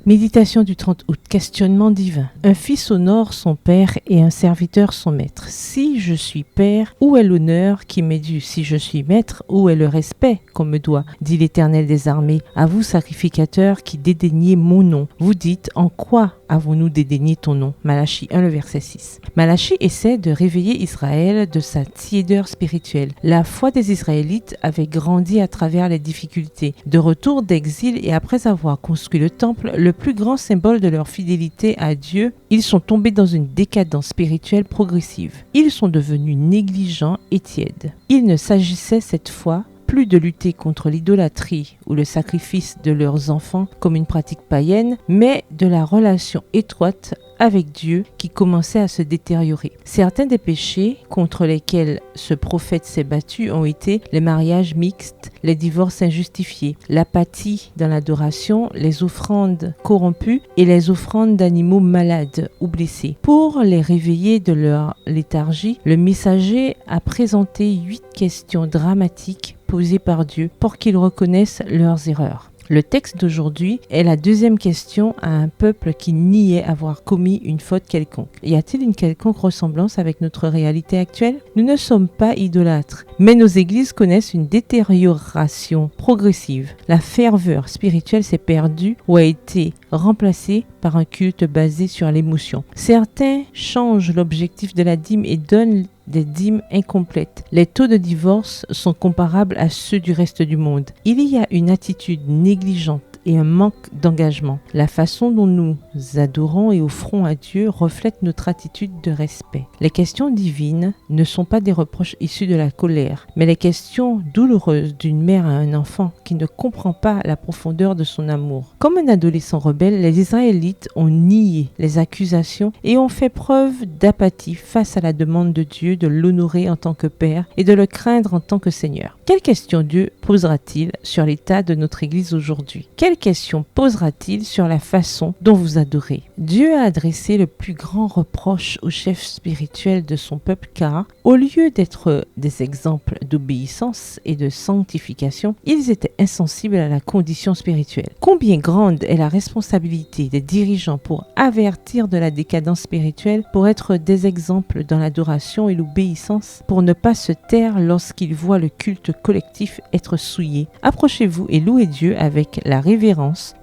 Méditation du 30 août, questionnement divin. Un fils honore son père et un serviteur son maître. Si je suis père, où est l'honneur qui m'est dû? Si je suis maître, où est le respect qu'on me doit? Dit l'Éternel des armées. À vous, sacrificateurs, qui dédaignez mon nom. Vous dites, en quoi avons-nous dédaigné ton nom? Malachie 1, le verset 6. Malachie essaie de réveiller Israël de sa tiédeur spirituelle. La foi des Israélites avait grandi à travers les difficultés. De retour d'exil et après avoir construit le temple, le plus grand symbole de leur fidélité à Dieu, ils sont tombés dans une décadence spirituelle progressive. Ils sont devenus négligents et tièdes. Il ne s'agissait cette fois plus de lutter contre l'idolâtrie ou le sacrifice de leurs enfants comme une pratique païenne, mais de la relation étroite avec Dieu qui commençait à se détériorer. Certains des péchés contre lesquels ce prophète s'est battu ont été les mariages mixtes, les divorces injustifiés, l'apathie dans l'adoration, les offrandes corrompues et les offrandes d'animaux malades ou blessés. Pour les réveiller de leur léthargie, le messager a présenté 8 questions dramatiques posées par Dieu pour qu'ils reconnaissent leurs erreurs. Le texte d'aujourd'hui est la deuxième question à un peuple qui niait avoir commis une faute quelconque. Y a-t-il une quelconque ressemblance avec notre réalité actuelle? Nous ne sommes pas idolâtres, mais nos églises connaissent une détérioration progressive. La ferveur spirituelle s'est perdue ou a été remplacée par un culte basé sur l'émotion. Certains changent l'objectif de la dîme et donnent des dîmes incomplètes. Les taux de divorce sont comparables à ceux du reste du monde. Il y a une attitude négligente et un manque d'engagement. La façon dont nous adorons et offrons à Dieu reflète notre attitude de respect. Les questions divines ne sont pas des reproches issus de la colère, mais les questions douloureuses d'une mère à un enfant qui ne comprend pas la profondeur de son amour. Comme un adolescent rebelle, les Israélites ont nié les accusations et ont fait preuve d'apathie face à la demande de Dieu de l'honorer en tant que Père et de le craindre en tant que Seigneur. Quelle question Dieu posera-t-il sur l'état de notre Église aujourd'hui? Quelle question posera-t-il sur la façon dont vous adorez? Dieu a adressé le plus grand reproche aux chefs spirituels de son peuple car, au lieu d'être des exemples d'obéissance et de sanctification, ils étaient insensibles à la condition spirituelle. Combien grande est la responsabilité des dirigeants pour avertir de la décadence spirituelle, pour être des exemples dans l'adoration et l'obéissance, pour ne pas se taire lorsqu'ils voient le culte collectif être souillé. Approchez-vous et louez Dieu avec la révérence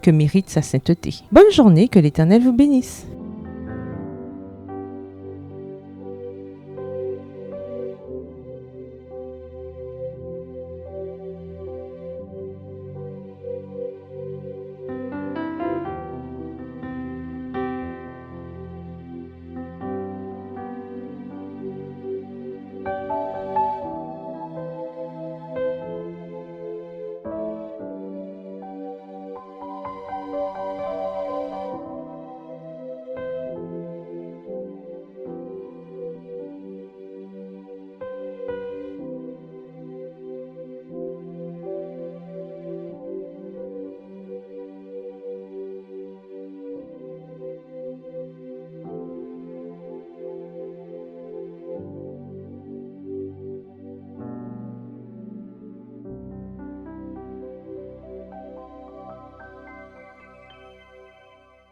que mérite sa sainteté. Bonne journée, que l'Éternel vous bénisse.